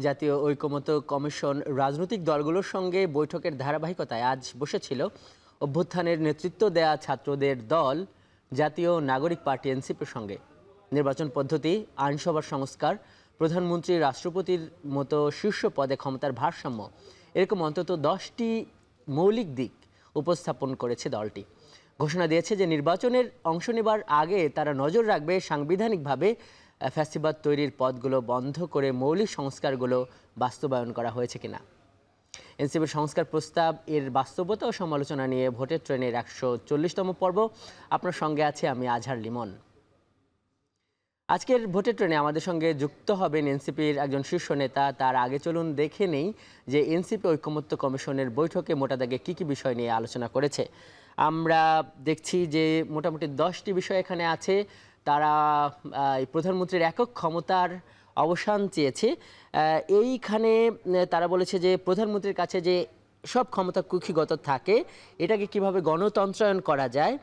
জাতীয় ঐকমত্য কমিশন রাজনৈতিক দলগুলোর সঙ্গে বৈঠকের ধারাবাহিকতায় আজ বসেছিল অভ্যুত্থানের নেতৃত্ব দেয়া ছাত্রদের দল জাতীয় নাগরিক পার্টি এনসিপির সঙ্গে। নির্বাচন পদ্ধতি, আইনসভার সংস্কার, প্রধানমন্ত্রী রাষ্ট্রপতির মতো শীর্ষ পদে ক্ষমতার ভারসাম্য, এরকম অন্তত 10টি মৌলিক দিক উপস্থাপন করেছে দলটি। ঘোষণা দিয়েছে যে নির্বাচনের অংশ নেবার আগে তারা নজর রাখবে সাংবিধানিকভাবে ফ্যাসিবাদ তৈরির পথগুলো বন্ধ করে মৌলিক সংস্কারগুলো বাস্তবায়ন করা হয়েছে কিনা। এনসিপির সংস্কার প্রস্তাব এর বাস্তবতা ও সমালোচনা নিয়ে ভোটের ট্রেনের 140তম পর্ব। আপনার সঙ্গে আছে আমি আজহার লিমন। আজকের ভোটের ট্রেনে আমাদের সঙ্গে যুক্ত হবেন এনসিপির একজন শীর্ষ নেতা। তার আগে চলুন দেখে নেই যে এনসিপি ঐকমত্য কমিশনের বৈঠকে মোটা দাগে কী কী বিষয় নিয়ে আলোচনা করেছে। আমরা দেখছি যে মোটামুটি 10টি বিষয় এখানে আছে। তারা প্রধানমন্ত্রীর একক ক্ষমতার অবসান চেয়েছে। এইখানে তারা বলেছে যে প্রধানমন্ত্রীর কাছে যে সব ক্ষমতা কুক্ষিগত থাকে, এটাকে কিভাবে গণতন্ত্রায়ন করা যায়।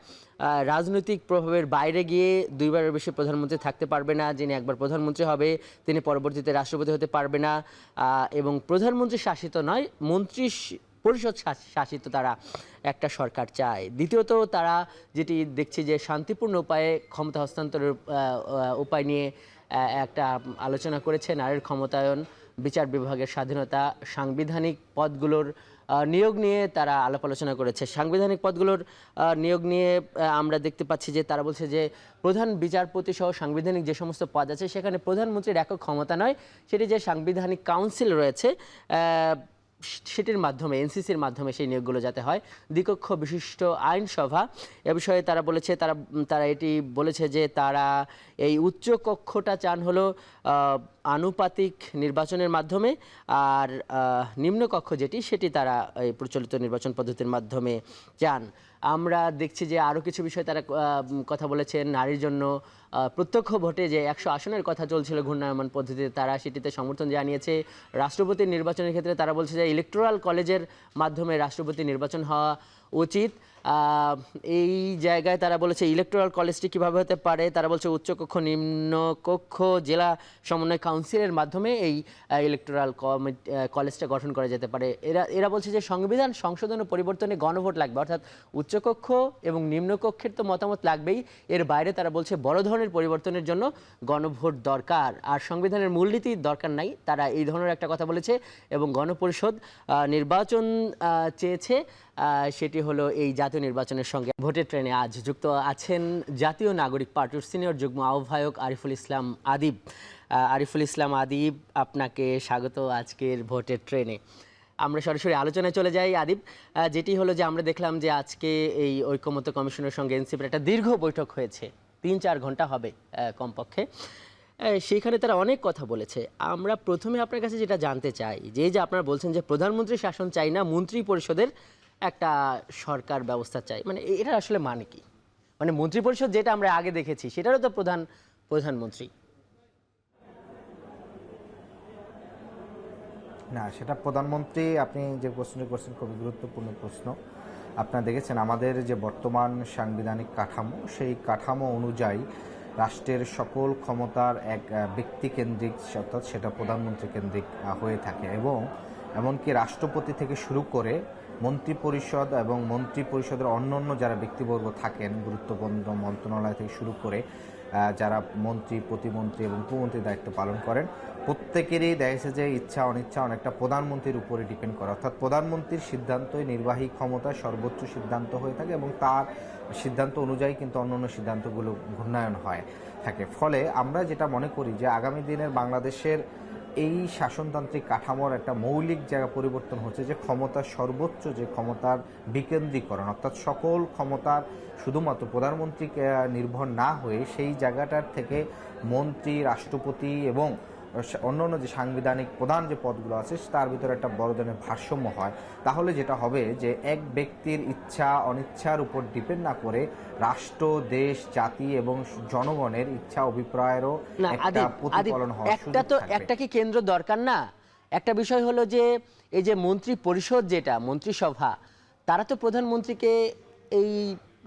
রাজনৈতিক প্রভাবের বাইরে গিয়ে দুইবারের বেশি প্রধানমন্ত্রী থাকতে পারবে না। যিনি একবার প্রধানমন্ত্রী হবে তিনি পরবর্তীতে রাষ্ট্রপতি হতে পারবে না। এবং প্রধানমন্ত্রী শাসিত নয়, মন্ত্রী পরিষদ শাসিত তারা একটা সরকার চায়। দ্বিতীয়ত তারা যেটি দেখছি যে শান্তিপূর্ণ উপায়ে ক্ষমতা হস্তান্তরের উপায় নিয়ে একটা আলোচনা করেছে। নারীর ক্ষমতায়ন, বিচার বিভাগের স্বাধীনতা, সাংবিধানিক পদগুলোর নিয়োগ নিয়ে তারা আলাপ আলোচনা করেছে। সাংবিধানিক পদগুলোর নিয়োগ নিয়ে আমরা দেখতে পাচ্ছি যে তারা বলছে যে প্রধান বিচারপতি সহ সাংবিধানিক যে সমস্ত পদ আছে সেখানে প্রধানমন্ত্রীর একক ক্ষমতা নয়, সেটি যে সাংবিধানিক কাউন্সিল রয়েছে সেটির মাধ্যমে, এনসিসির মাধ্যমে সেই নিয়োগগুলো যাতে হয়। দ্বিকক্ষ বিশিষ্ট আইনসভা, এ বিষয়ে তারা বলেছে তারা এটি বলেছে যে তারা এই উচ্চ কক্ষটা চান হলো আনুপাতিক নির্বাচনের মাধ্যমে, আর নিম্নকক্ষ যেটি সেটি তারা এই প্রচলিত নির্বাচন পদ্ধতির মাধ্যমে চান। আমরা দেখছি যে আরও কিছু বিষয় তারা কথা বলেছেন। নারীর জন্য প্রত্যক্ষ ভোটে যে 100 আসনের কথা চলছিল ঘূর্ণায়মান পদ্ধতিতে, তারা সেটিতে সমর্থন জানিয়েছে। রাষ্ট্রপতির নির্বাচনের ক্ষেত্রে তারা বলছে যে ইলেকটোরাল কলেজের মাধ্যমে রাষ্ট্রপতি নির্বাচন হওয়া উচিত। এই জায়গায় তারা বলেছে ইলেকটোরাল কলেজটি কীভাবে হতে পারে। তারা বলছে উচ্চকক্ষ, নিম্নকক্ষ, জেলা সমন্বয় কাউন্সিলের মাধ্যমে এই ইলেকটোরাল কলেজটা গঠন করা যেতে পারে। এরা বলছে যে সংবিধান সংশোধন ও পরিবর্তনে গণভোট লাগবে, অর্থাৎ উচ্চকক্ষ এবং নিম্নকক্ষের তো মতামত লাগবেই, এর বাইরে তারা বলছে বড় ধরনের পরিবর্তনের জন্য গণভোট দরকার, আর সংবিধানের মূলনীতির দরকার নাই। তারা এই ধরনের একটা কথা বলেছে। এবং গণপরিষদ নির্বাচন চেয়েছে, সেটি হলো এই জাতীয় নির্বাচনের সঙ্গে। ভোটের ট্রেনে আজ যুক্ত আছেন জাতীয় নাগরিক পার্টির সিনিয়র যুগ্ম আহ্বায়ক আরিফুল ইসলাম আদিব। আরিফুল ইসলাম আদিব, আপনাকে স্বাগত আজকের ভোটের ট্রেনে। আমরা সরাসরি আলোচনায় চলে যাই। আদিব, যেটি হলো যে আমরা দেখলাম যে আজকে এই ঐকমত্য কমিশনের সঙ্গে এনসিপির একটা দীর্ঘ বৈঠক হয়েছে, 3-4 ঘন্টা হবে কমপক্ষে। সেইখানে তারা অনেক কথা বলেছে। আমরা প্রথমে আপনার কাছে যেটা জানতে চাই যে আপনারা বলছেন যে প্রধানমন্ত্রী শাসন চাই না, মন্ত্রী পরিষদের একটা সরকার ব্যবস্থা চাই, মানে এটা আসলে মানে কি? মানে মন্ত্রী পরিষদ যেটা আমরা আগে দেখেছি সেটারও তো প্রধানমন্ত্রী না, সেটা প্রধানমন্ত্রী। আপনি যে প্রশ্নটি করছেন খুবই গুরুত্বপূর্ণ প্রশ্ন। আপনারা দেখেছেন আমাদের যে বর্তমান সাংবিধানিক কাঠামো, সেই কাঠামো অনুযায়ী রাষ্ট্রের সকল ক্ষমতার এক ব্যক্তিকেন্দ্রিক, অর্থাৎ সেটা প্রধানমন্ত্রী কেন্দ্রিক হয়ে থাকে। এবং এমনকি রাষ্ট্রপতি থেকে শুরু করে মন্ত্রী পরিষদ এবং মন্ত্রী পরিষদের অন্যান্য যারা ব্যক্তিবর্গ থাকেন, গুরুত্বপূর্ণ মন্ত্রণালয় থেকে শুরু করে যারা মন্ত্রী, প্রতিমন্ত্রী এবং উপমন্ত্রী দায়িত্ব পালন করেন, প্রত্যেকেরই দেখা গেছে যে ইচ্ছা অনিচ্ছা অনেকটা প্রধানমন্ত্রীর উপরে ডিপেন্ড করে। অর্থাৎ প্রধানমন্ত্রীর সিদ্ধান্তই নির্বাহী ক্ষমতা সর্বোচ্চ সিদ্ধান্ত হয়ে থাকে এবং তার সিদ্ধান্ত অনুযায়ী কিন্তু অন্যান্য সিদ্ধান্তগুলো ঘূর্ণায়ন হয় থাকে। ফলে আমরা যেটা মনে করি যে আগামী দিনের বাংলাদেশের এই শাসনতান্ত্রিক কাঠামোর একটা মৌলিক জায়গা পরিবর্তন হচ্ছে যে ক্ষমতার সর্বোচ্চ যে ক্ষমতার বিকেন্দ্রীকরণ, অর্থাৎ সকল ক্ষমতার শুধুমাত্র প্রধানমন্ত্রীকে নির্ভর না হয়ে সেই জায়গাটার থেকে মন্ত্রী, রাষ্ট্রপতি এবং অন্যান্য যে সাংবিধানিক প্রধান যে পদগুলো আছে তার ভিতরে একটা বড় ধরনের ভারসাম্য হয়। তাহলে যেটা হবে যে এক ব্যক্তির ইচ্ছা অনিচ্ছার উপর ডিপেন্ড না করে রাষ্ট্র, দেশ, জাতি এবং জনগণের ইচ্ছা অভিপ্রায়েরও একটা প্রতিফলন হওয়া সুযোগ থাকবে। একটা কি কেন্দ্র দরকার না? একটা বিষয় হলো যে এই যে মন্ত্রী পরিষদ, যেটা মন্ত্রিসভা, তারা তো প্রধানমন্ত্রীকে এই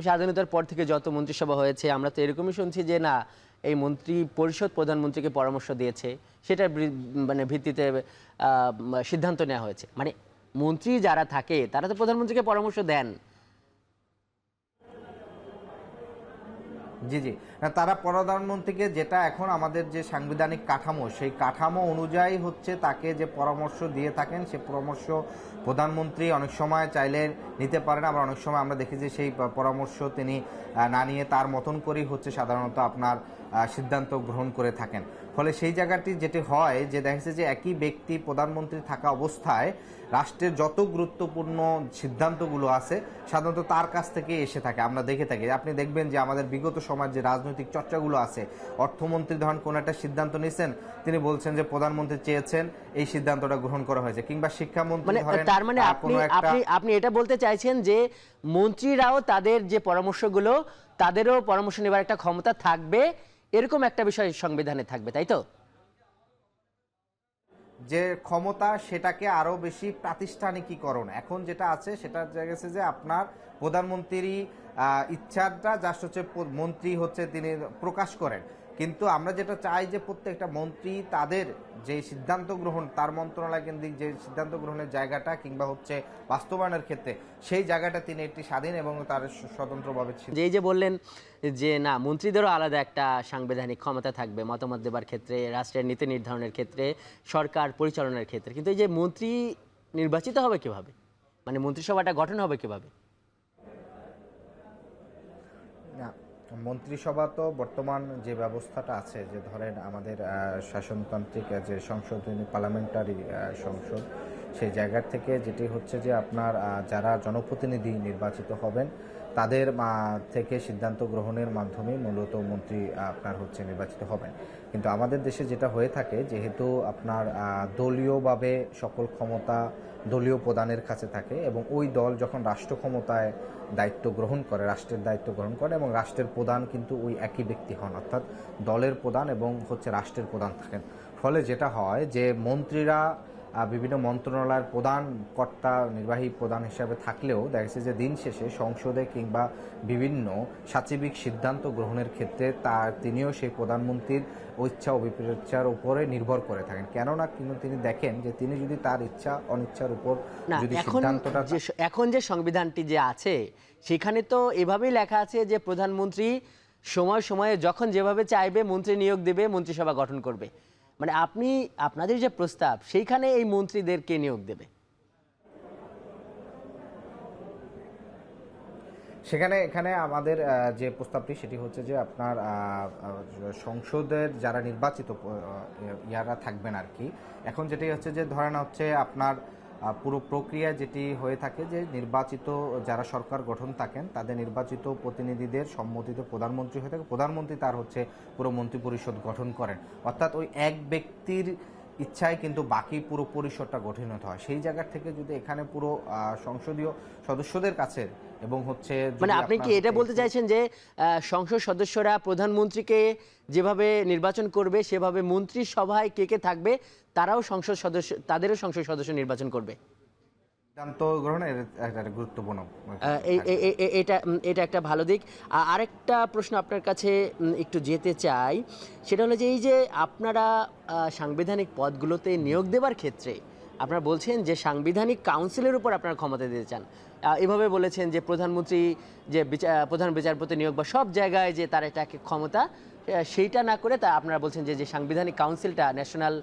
স্বাধীনতার পর থেকে যত মন্ত্রিসভা হয়েছে আমরা তো এরকমই শুনছি যে না, এই মন্ত্রী পরিষদ প্রধানমন্ত্রীকে পরামর্শ দিয়েছে, সেটার মানে ভিত্তিতে সিদ্ধান্ত নেওয়া হয়েছে। মানে মন্ত্রী যারা থাকে তারা তো প্রধানমন্ত্রীকে পরামর্শ দেন। জি জি, না, তারা প্রধানমন্ত্রীকে, যেটা এখন আমাদের যে সাংবিধানিক কাঠামো, সেই কাঠামো অনুযায়ী হচ্ছে তাকে যে পরামর্শ দিয়ে থাকেন, সে পরামর্শ প্রধানমন্ত্রী অনেক সময় চাইলে নিতে পারেন, আবার অনেক সময় আমরা দেখি যে সেই পরামর্শ তিনি না নিয়ে তার মতন করেই হচ্ছে সাধারণত আপনার সিদ্ধান্ত গ্রহণ করে থাকেন। ফলে সেই জায়গাটি যেটি হয় যে দেখা যাচ্ছে যে একই ব্যক্তি প্রধানমন্ত্রী থাকা অবস্থায় রাষ্ট্রের যত গুরুত্বপূর্ণ সিদ্ধান্তগুলো আছে সাধারণত তার কাছ থেকে এসে থাকে, আমরা দেখে থাকি। আপনি দেখবেন যে আমাদের বিগত সময়ের যে রাজনৈতিক চর্চাগুলো আছে, অর্থমন্ত্রী ধরেন কোন একটা সিদ্ধান্ত নিয়েছেন, তিনি বলছেন যে প্রধানমন্ত্রী চেয়েছেন, এই সিদ্ধান্তটা গ্রহণ করা হয়েছে। কিংবা শিক্ষামন্ত্রী ধরেন, তার মানে আপনি এটা বলতে চাইছেন যে মন্ত্রীরাও তাদের যে পরামর্শগুলো, তাদেরও পরামর্শ নেবার একটা ক্ষমতা থাকবে, এরকম একটা বিষয় সংবিধানে থাকবে, তাই তো? যে ক্ষমতা সেটাকে আরো বেশি প্রাতিষ্ঠানিকীকরণ এখন যেটা আছে সেটা গেছে যে আপনার প্রধানমন্ত্রী ইচ্ছাটা জাস্ট হচ্ছে মন্ত্রী হচ্ছে তিনি প্রকাশ করেন, কিন্তু আমরা যেটা চাই যে প্রত্যেকটা মন্ত্রী তাদের যে সিদ্ধান্ত গ্রহণ, তার মন্ত্রণালয় কেন্দ্রিক যে সিদ্ধান্ত গ্রহণের জায়গাটা কিংবা হচ্ছে বাস্তবায়নের ক্ষেত্রে সেই জায়গাটা তিনি একটি স্বাধীন এবং তার স্বতন্ত্রভাবে। যে বললেন যে না, মন্ত্রীদেরও আলাদা একটা সাংবিধানিক ক্ষমতা থাকবে মতামত দেবার ক্ষেত্রে, রাষ্ট্রের নীতি নির্ধারণের ক্ষেত্রে, সরকার পরিচালনার ক্ষেত্রে, কিন্তু এই যে মন্ত্রী নির্বাচিত হবে কিভাবে, মানে মন্ত্রিসভাটা গঠন হবে কিভাবে? না, মন্ত্রিসভা তো বর্তমান যে ব্যবস্থাটা আছে, যে ধরেন আমাদের শাসনতান্ত্রিক যে সংসদ, পার্লামেন্টারি সংসদ, সেই জায়গা থেকে যেটি হচ্ছে যে আপনার যারা জনপ্রতিনিধি নির্বাচিত হবেন তাদের থেকে সিদ্ধান্ত গ্রহণের মাধ্যমে মূলত মন্ত্রী আপনার হচ্ছে নির্বাচিত হবেন। কিন্তু আমাদের দেশে যেটা হয়ে থাকে, যেহেতু আপনার দলীয়ভাবে সকল ক্ষমতা দলীয় প্রধানের কাছে থাকে এবং ওই দল যখন রাষ্ট্র ক্ষমতায় দায়িত্ব গ্রহণ করে, রাষ্ট্রের দায়িত্ব গ্রহণ করে, এবং রাষ্ট্রের প্রধান কিন্তু ওই একই ব্যক্তি হন, অর্থাৎ দলের প্রধান এবং হচ্ছে রাষ্ট্রের প্রধান থাকেন। ফলে যেটা হয় যে মন্ত্রীরা বিভিন্ন মন্ত্রণালয়ের প্রধান কর্তা, নির্বাহী প্রধান হিসাবে থাকলেও দেখা যাচ্ছে যে দিন শেষে সংসদে কিংবা বিভিন্ন সাচিবিক সিদ্ধান্ত গ্রহণের ক্ষেত্রে তিনিও সেই প্রধানমন্ত্রীর ইচ্ছা অভিপ্রেচ্ছার উপরে নির্ভর করে থাকেন। কেননা কিন্তু তিনি দেখেন যে তিনি যদি তার ইচ্ছা অনিচ্ছার উপর যদি সিদ্ধান্তটা, এখন যে সংবিধানটি যে আছে সেখানে তো এভাবেই লেখা আছে যে প্রধানমন্ত্রী সময় সময়ে যখন যেভাবে চাইবে মন্ত্রী নিয়োগ দেবে, মন্ত্রিসভা গঠন করবে। মানে আপনাদের যে প্রস্তাব সেইখানে এই মন্ত্রীদেরকে নিয়োগ দেবে, এখানে আমাদের যে প্রস্তাবটি সেটি হচ্ছে যে আপনার সংসদের যারা নির্বাচিত ইয়ারা থাকবেন আর কি। এখন যেটি হচ্ছে যে ধরেন হচ্ছে আপনার পুরো প্রক্রিয়া যেটি হয়ে থাকে যে নির্বাচিত যারা সরকার গঠন থাকেন তাদের নির্বাচিত প্রতিনিধিদের সম্মতিতে প্রধানমন্ত্রী হয়ে থাকে, প্রধানমন্ত্রী তার হচ্ছে পুরো মন্ত্রী পরিষদ গঠন করেন, অর্থাৎ ওই এক ব্যক্তির ইচ্ছায় কিন্তু বাকি পুরো পরিষদটা গঠিত হয়। সেই জায়গা থেকে যদি এখানে পুরো সংসদীয় সদস্যদের কাছে এবং হচ্ছে, মানে আপনি কি এটা বলতে চাইছেন যে সংসদ সদস্যরা প্রধানমন্ত্রীকে যেভাবে নির্বাচন করবে সেভাবে মন্ত্রিসভায় কে কে থাকবে তারাও সংসদ সদস্য, তাদেরও সংসদ সদস্য নির্বাচন করবে? সিদ্ধান্ত গ্রহণের একটা গুরুত্বপূর্ণ এটা একটা ভালো দিক। আরেকটা প্রশ্ন আপনার কাছে একটু যেতে চাই, সেটা হলো যে এই যে আপনারা সাংবিধানিক পদগুলোতে নিয়োগ দেবার ক্ষেত্রে আপনারা বলছেন যে সাংবিধানিক কাউন্সিলের উপর আপনারা ক্ষমতা দিতে চান, এভাবে বলেছেন যে প্রধানমন্ত্রী যে প্রধান বিচারপতি নিয়োগ বা সব জায়গায় যে তার একটা ক্ষমতা, সেইটা না করে তা আপনারা বলছেন যে সাংবিধানিক কাউন্সিলটা, ন্যাশনাল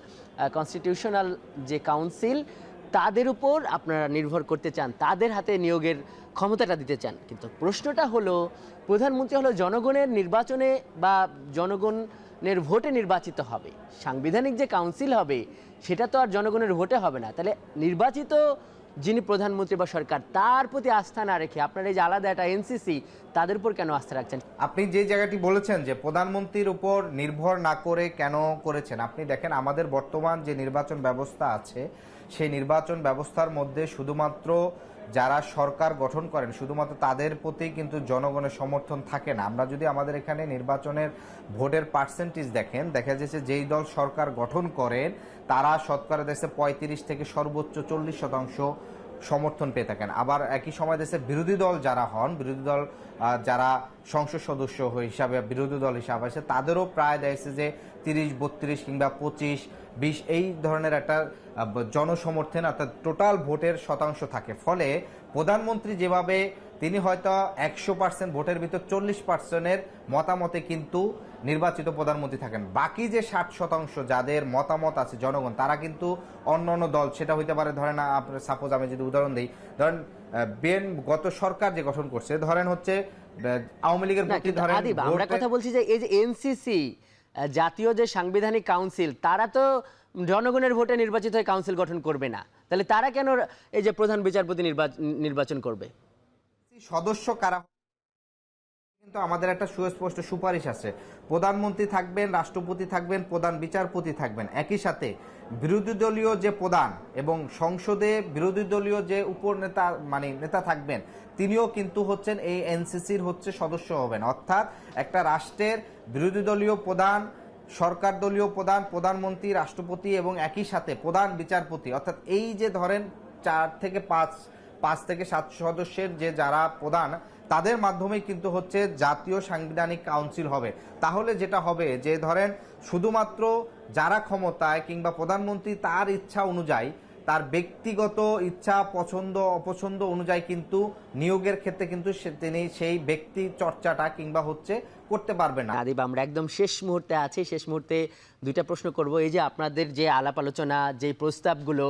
কনস্টিটিউশনাল যে কাউন্সিল, তাদের উপর আপনারা নির্ভর করতে চান, তাদের হাতে নিয়োগের ক্ষমতাটা দিতে চান। কিন্তু প্রশ্নটা হলো প্রধানমন্ত্রী হলো জনগণের নির্বাচনে বা জনগণের ভোটে নির্বাচিত হবে, সাংবিধানিক যে কাউন্সিল হবে সেটা তো আর জনগণের ভোটে হবে না। তাহলে নির্বাচিত যিনি প্রধানমন্ত্রী বা সরকার, তার প্রতি আস্থা না রেখে আপনারা এই যে আলাদা একটা এনসিসি, তাদের উপর কেন আস্থা রাখছেন? আপনি যে জায়গাটি বলেছেন যে প্রধানমন্ত্রীর উপর নির্ভর না করে কেন করেছেন, আপনি দেখেন আমাদের বর্তমান যে নির্বাচন ব্যবস্থা আছে সেই নির্বাচন ব্যবস্থার মধ্যে শুধুমাত্র যারা সরকার গঠন করেন শুধুমাত্র তাদের প্রতি কিন্তু জনগণের সমর্থন থাকে না। আমরা যদি আমাদের এখানে নির্বাচনের ভোটের পার্সেন্টেজ দেখেন, দেখা যাচ্ছে যেই দল সরকার গঠন করেন তারা শতকরা দেশে 35 থেকে সর্বোচ্চ 40% সমর্থন পেয়ে থাকেন। আবার একই সময় দেশের বিরোধী দল যারা হন, বিরোধী দল যারা সংসদ সদস্য হিসাবে বিরোধী দল হিসাবে আছে, তাদেরও প্রায় দেখছে যে 30-32 কিংবা 25-20 এই ধরনের একটা জনসমর্থন অর্থাৎ টোটাল ভোটের শতাংশ থাকে। ফলে প্রধানমন্ত্রী যেভাবে তিনি হয়তো 100% ভোটের ভিতর 40%-এর মতামতে কিন্তু নির্বাচিত প্রধানমন্ত্রী থাকেন। বাকি যে 60% যাদের মতামত আছে জনগণ, তারা কিন্তু অন্য অন্য দল, সেটা হইতে পারে ধরেন আপনার সাপোজ আমি যদি উদাহরণ দিই, ধরেন গত সরকার যে গঠন করছে, ধরেন হচ্ছে আওয়ামী লীগের প্রতি ধরেন আদিব, আমরা কথা বলছি যে এই যে এনসিসি জাতীয় যে সাংবিধানিক কাউন্সিল, তারা তো জনগণের ভোটে নির্বাচিত হয়ে কাউন্সিল গঠন করবে না, তাহলে তারা কেন এই যে প্রধান বিচারপতি নির্বাচন করবে? সদস্য কারা কিন্তু আমাদের একটা সুস্পষ্ট সুপারিশ আছে। প্রধানমন্ত্রী থাকবেন, রাষ্ট্রপতি থাকবেন, প্রধান বিচারপতি থাকবেন, একই সাথে বিরোধী দলীয় যে প্রধান এবং সংসদে বিরোধী দলীয় যে উপনেতা মানে নেতা থাকবেন, তিনিও কিন্তু হচ্ছেন এই এনসিসির সদস্য হবেন। অর্থাৎ একটা রাষ্ট্রের বিরোধী দলীয় প্রধান, সরকার দলীয় প্রধান, প্রধানমন্ত্রী, রাষ্ট্রপতি এবং একই সাথে প্রধান বিচারপতি, অর্থাৎ এই যে ধরেন 4 থেকে 5 থেকে 7 সদস্যের যে যারা প্রধান, তাদের মাধ্যমে কিন্তু জাতীয় সাংবিধানিক কাউন্সিল হবে। তাহলে যেটা হবে যে ধরেন শুধুমাত্র যারা ক্ষমতায় কিংবা প্রধানমন্ত্রী তার ইচ্ছা অনুযায়ী, তার ব্যক্তিগত ইচ্ছা পছন্দ অপছন্দ অনুযায়ী কিন্তু নিয়োগের ক্ষেত্রে কিন্তু তিনি সেই ব্যক্তি চর্চাটা কিংবা করতে পারবে না। আদিব, আমরা একদম শেষ মুহূর্তে আছি। শেষ মুহূর্তে দুইটা প্রশ্ন করব। এই যে আপনাদের যে আলাপ আলোচনা, যে প্রস্তাবগুলো,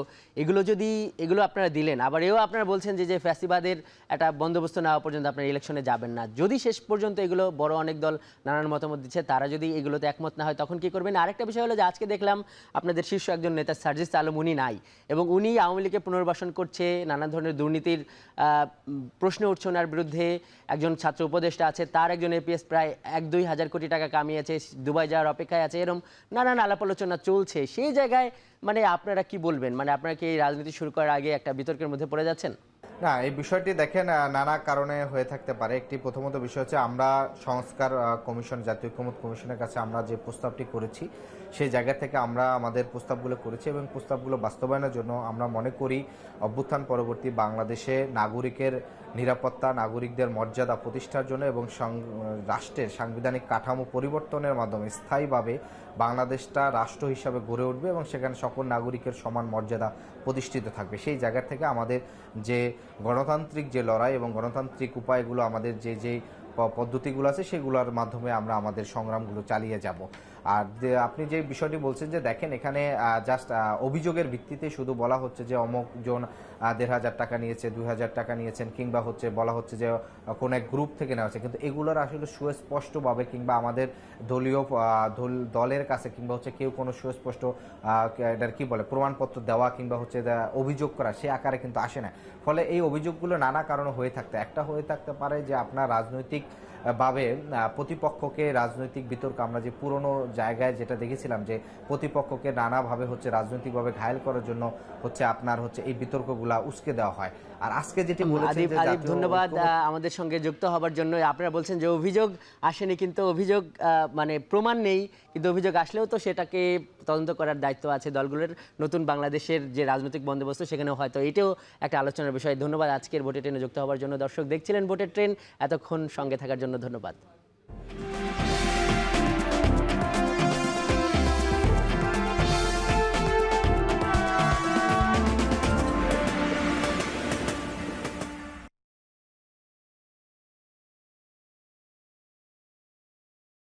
এগুলো আপনারা দিলেন, আবার এও আপনারা বলছেন যে ফ্যাসিবাদের একটা বন্দোবস্ত নেওয়া পর্যন্ত আপনারা ইলেকশনে যাবেন না। যদি শেষ পর্যন্ত এগুলো বড় অনেক দল নানান মতামত দিচ্ছে, তারা যদি এগুলোতে একমত না হয়, তখন কি করবেন? আরেকটা বিষয় হলো যে আজকে দেখলাম আপনাদের শীর্ষ একজন নেতা সার্জিস আলম, উনি নাই, এবং উনি আওয়ামী লীগকে পুনর্বাসন করছে, নানান ধরনের দুর্নীতির প্রশ্ন উঠছে ওনার বিরুদ্ধে। একজন ছাত্র উপদেষ্টা আছে, তার একজন এপিএস প্রায় 1-2 হাজার কোটি টাকা কামিয়েছে, দুবাই যাওয়ার অপেক্ষায় আছে, এরকম নানান আলাপ আলোচনা চলছে। সেই জায়গায় আপনারা কি বলবেন? আপনারা কি রাজনীতি শুরু করার আগে একটা বিতর্কের মধ্যে পড়ে যাচ্ছেন? না, এই বিষয়টি দেখেন নানা কারণে হয়ে থাকতে পারে। একটি প্রথমত বিষয় আমরা সংস্কার কমিশন, জাতীয় ঐক্যমত্য কমিশনের কাছে আমরা যে প্রস্তাবটি করেছি, সেই জায়গা থেকে আমরা আমাদের প্রস্তাবগুলো করেছি এবং প্রস্তাবগুলো বাস্তবায়নের জন্য আমরা মনে করি অভ্যুত্থান পরবর্তী বাংলাদেশে নাগরিকের নিরাপত্তা, নাগরিকদের মর্যাদা প্রতিষ্ঠার জন্য এবং রাষ্ট্রের সাংবিধানিক কাঠামো পরিবর্তনের মাধ্যমে স্থায়ীভাবে বাংলাদেশটা রাষ্ট্র হিসাবে গড়ে উঠবে এবং সেখানে সকল নাগরিকের সমান মর্যাদা প্রতিষ্ঠিত থাকবে। সেই জায়গা থেকে আমাদের যে গণতান্ত্রিক যে লড়াই এবং গণতান্ত্রিক উপায়গুলো, আমাদের যে পদ্ধতিগুলো আছে, সেগুলোর মাধ্যমে আমরা আমাদের সংগ্রামগুলো চালিয়ে যাব। আর আপনি যে বিষয়টি বলছেন যে দেখেন এখানে জাস্ট অভিযোগের ভিত্তিতে শুধু বলা হচ্ছে যে অমুকজন 1,500 টাকা নিয়েছে, 2,000 টাকা নিয়েছেন, কিংবা বলা হচ্ছে যে কোনো এক গ্রুপ থেকে নেওয়া হচ্ছে, কিন্তু এগুলোর আসলে সুস্পষ্টভাবে কিংবা আমাদের দলীয় দলের কাছে কিংবা কেউ কোনো সুস্পষ্ট এটার কি বলে প্রমাণপত্র দেওয়া কিংবা অভিযোগ করা সে আকারে কিন্তু আসে না। ফলে এই অভিযোগগুলো নানা কারণে হয়ে থাকতে পারে যে আপনার রাজনৈতিক ভাবে প্রতিপক্ষকে রাজনৈতিক বিতর্ক, আমরা যে পুরনো জায়গায় যেটা দেখেছিলাম যে প্রতিপক্ষকে নানাভাবে রাজনৈতিকভাবে ঘায়েল করার জন্য আপনার এই বিতর্কগুলা উস্কে দেওয়া হয়। আর আজকে যেটি বলেছেন যে আদিব, ধন্যবাদ আমাদের সঙ্গে যুক্ত হবার জন্য। আপনারা বলছেন যে অভিযোগ আসেনি, কিন্তু অভিযোগ প্রমাণ নেই, কিন্তু অভিযোগ আসলেও তো সেটাকে তদন্ত করার দায়িত্ব আছে দলগুলোর। নতুন বাংলাদেশের যে রাজনৈতিক বন্দোবস্ত, সেখানেও হয়তো এটাও একটা আলোচনার বিষয়। ধন্যবাদ আজকের ভোটের ট্রেনে যুক্ত হবার জন্য। দর্শক দেখছিলেন ভোটের ট্রেন, এতক্ষণ সঙ্গে থাকার জন্য ধন্যবাদ।